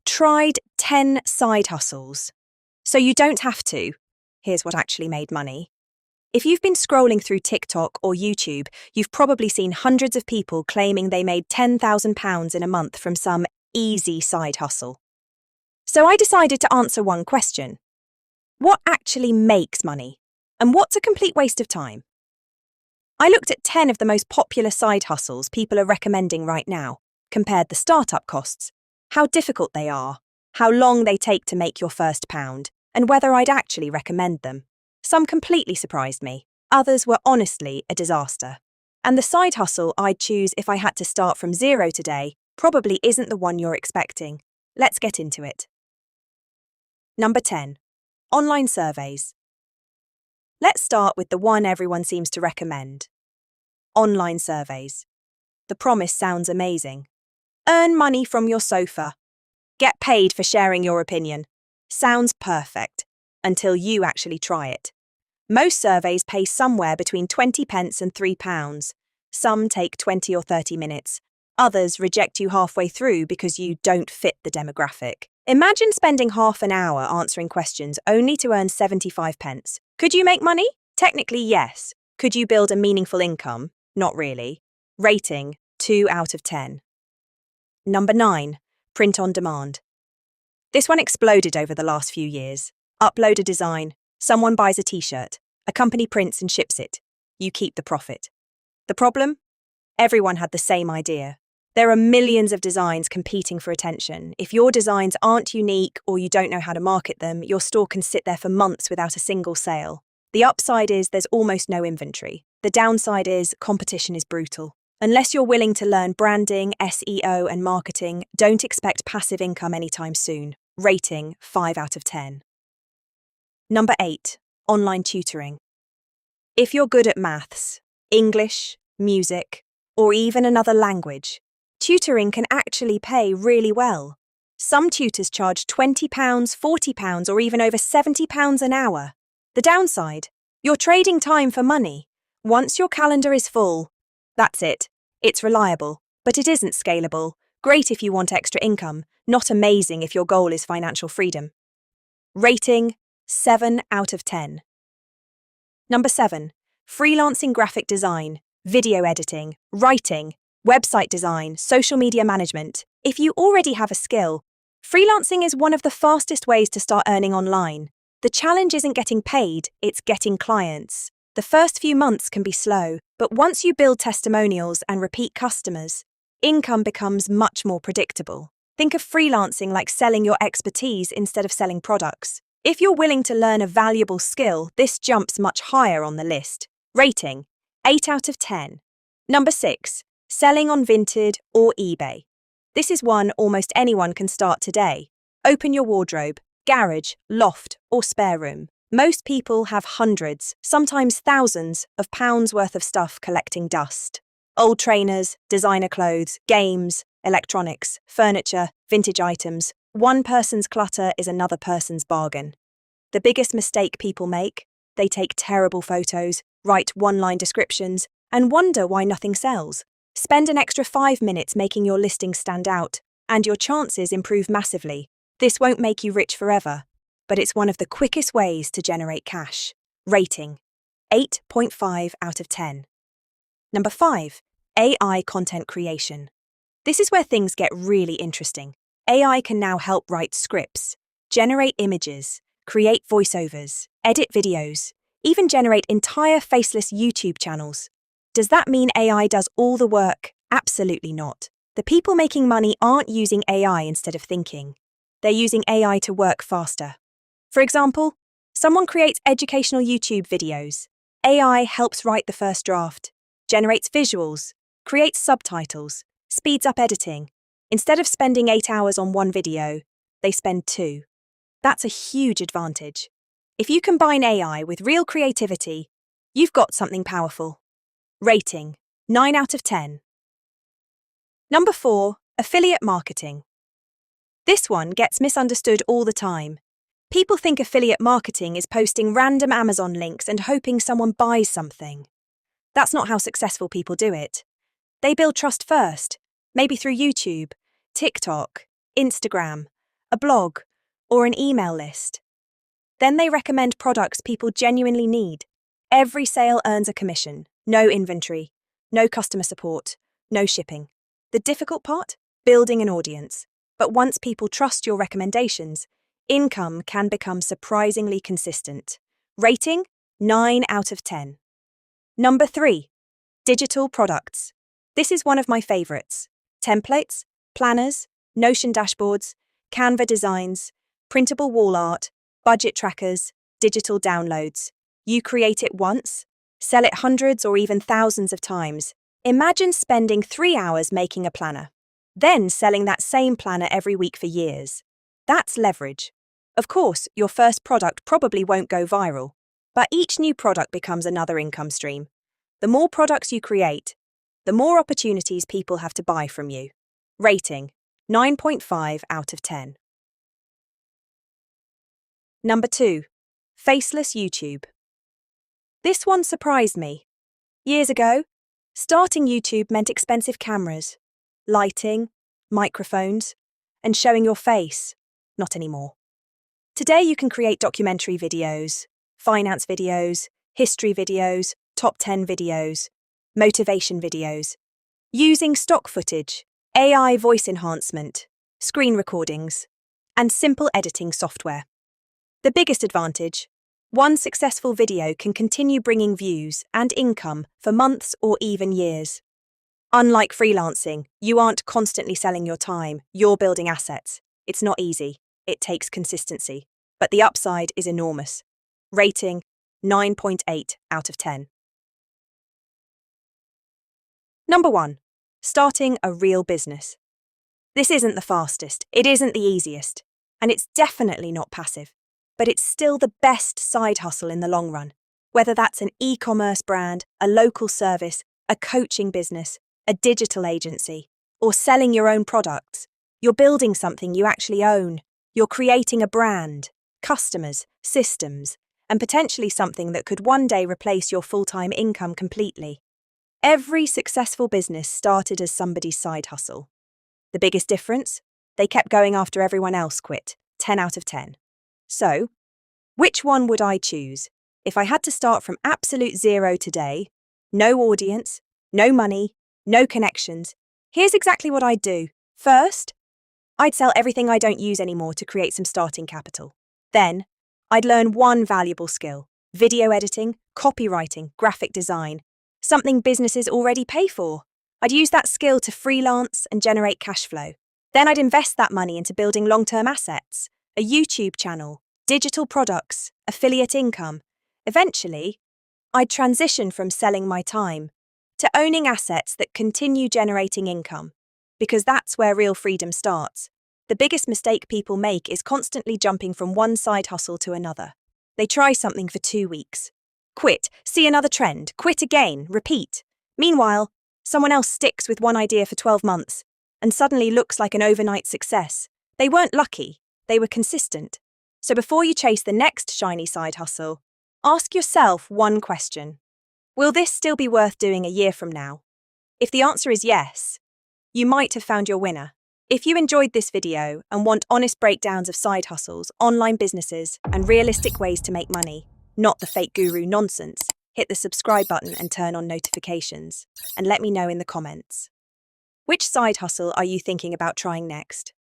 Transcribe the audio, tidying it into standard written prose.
tried 10 side hustles. So you don't have to. Here's what actually made money. If you've been scrolling through TikTok or YouTube, you've probably seen hundreds of people claiming they made £10,000 in a month from some easy side hustle. So I decided to answer one question. What actually makes money? And what's a complete waste of time? I looked at 10 of the most popular side hustles people are recommending right now, compared the startup costs, how difficult they are, how long they take to make your first pound, and whether I'd actually recommend them. Some completely surprised me. Others were honestly a disaster. And the side hustle I'd choose if I had to start from zero today probably isn't the one you're expecting. Let's get into it. Number 10. Online surveys. Let's start with the one everyone seems to recommend. Online surveys. The promise sounds amazing. Earn money from your sofa. Get paid for sharing your opinion. Sounds perfect, until you actually try it. Most surveys pay somewhere between 20 pence and £3. Some take 20 or 30 minutes. Others reject you halfway through because you don't fit the demographic. Imagine spending half an hour answering questions only to earn 75 pence. Could you make money? Technically, yes. Could you build a meaningful income? Not really. Rating, 2 out of 10. Number 9. Print on demand. This one exploded over the last few years. Upload a design. Someone buys a t-shirt. A company prints and ships it. You keep the profit. The problem? Everyone had the same idea. There are millions of designs competing for attention. If your designs aren't unique or you don't know how to market them, your store can sit there for months without a single sale. The upside is there's almost no inventory. The downside is competition is brutal. Unless you're willing to learn branding, SEO, and marketing, don't expect passive income anytime soon. Rating, 5 out of 10. Number 8. Online tutoring. If you're good at maths, English, music, or even another language, tutoring can actually pay really well. Some tutors charge £20, £40, or even over £70 an hour. The downside? You're trading time for money. Once your calendar is full, that's it. It's reliable, but it isn't scalable. Great if you want extra income, not amazing if your goal is financial freedom. Rating, 7 out of 10. Number 7. Freelancing graphic design, video editing, writing, website design, social media management. If you already have a skill, freelancing is one of the fastest ways to start earning online. The challenge isn't getting paid, it's getting clients. The first few months can be slow, but once you build testimonials and repeat customers, income becomes much more predictable. Think of freelancing like selling your expertise instead of selling products. If you're willing to learn a valuable skill, this jumps much higher on the list. Rating, 8 out of 10. Number 6. Selling on Vinted or eBay. This is one almost anyone can start today. Open your wardrobe, garage, loft, or spare room. Most people have hundreds, sometimes thousands, of pounds worth of stuff collecting dust. Old trainers, designer clothes, games, electronics, furniture, vintage items. One person's clutter is another person's bargain. The biggest mistake people make? They take terrible photos, write one-line descriptions, and wonder why nothing sells. Spend an extra 5 minutes making your listing stand out, and your chances improve massively. This won't make you rich forever, but it's one of the quickest ways to generate cash. Rating, 8.5 out of 10. Number 5. AI content creation. This is where things get really interesting. AI can now help write scripts, generate images, create voiceovers, edit videos, even generate entire faceless YouTube channels. Does that mean AI does all the work? Absolutely not. The people making money aren't using AI instead of thinking. They're using AI to work faster. For example, someone creates educational YouTube videos. AI helps write the first draft, generates visuals, creates subtitles, speeds up editing. Instead of spending 8 hours on one video, they spend 2. That's a huge advantage. If you combine AI with real creativity, you've got something powerful. Rating, 9 out of 10. Number 4, affiliate marketing. This one gets misunderstood all the time. People think affiliate marketing is posting random Amazon links and hoping someone buys something. That's not how successful people do it. They build trust first, maybe through YouTube, TikTok, Instagram, a blog, or an email list. Then they recommend products people genuinely need. Every sale earns a commission. No inventory, no customer support, no shipping. The difficult part? Building an audience. But once people trust your recommendations, income can become surprisingly consistent. Rating? 9 out of 10. Number 3. Digital products. This is one of my favorites. Templates, planners, Notion dashboards, Canva designs, printable wall art, budget trackers, digital downloads. You create it once, sell it hundreds or even thousands of times. Imagine spending 3 hours making a planner, then selling that same planner every week for years. That's leverage. Of course, your first product probably won't go viral, but each new product becomes another income stream. The more products you create, the more opportunities people have to buy from you. Rating: 9.5 out of 10. Number 2. Faceless YouTube. This one surprised me. Years ago, starting YouTube meant expensive cameras, lighting, microphones, and showing your face. Not anymore. Today you can create documentary videos, finance videos, history videos, top 10 videos, motivation videos, using stock footage, AI voice enhancement, screen recordings, and simple editing software. The biggest advantage: one successful video can continue bringing views and income for months or even years. Unlike freelancing, you aren't constantly selling your time, you're building assets. It's not easy, it takes consistency, but the upside is enormous. Rating: 9.8 out of 10. Number 1. Starting a real business. This isn't the fastest, it isn't the easiest, and it's definitely not passive, but it's still the best side hustle in the long run. Whether that's an e-commerce brand, a local service, a coaching business, a digital agency, or selling your own products, you're building something you actually own. You're creating a brand, customers, systems, and potentially something that could one day replace your full-time income completely. Every successful business started as somebody's side hustle. The biggest difference? They kept going after everyone else quit. 10 out of 10. So, which one would I choose? If I had to start from absolute zero today, no audience, no money, no connections, here's exactly what I'd do. First, I'd sell everything I don't use anymore to create some starting capital. Then, I'd learn one valuable skill: video editing, copywriting, graphic design, something businesses already pay for. I'd use that skill to freelance and generate cash flow. Then I'd invest that money into building long-term assets, a YouTube channel, digital products, affiliate income. Eventually, I'd transition from selling my time to owning assets that continue generating income, because that's where real freedom starts. The biggest mistake people make is constantly jumping from one side hustle to another. They try something for 2 weeks, quit, see another trend, quit again, repeat. Meanwhile, someone else sticks with one idea for 12 months and suddenly looks like an overnight success. They weren't lucky, they were consistent. So before you chase the next shiny side hustle, ask yourself one question: will this still be worth doing a year from now? If the answer is yes, you might have found your winner. If you enjoyed this video and want honest breakdowns of side hustles, online businesses, and realistic ways to make money, not the fake guru nonsense, hit the subscribe button and turn on notifications, and let me know in the comments. Which side hustle are you thinking about trying next?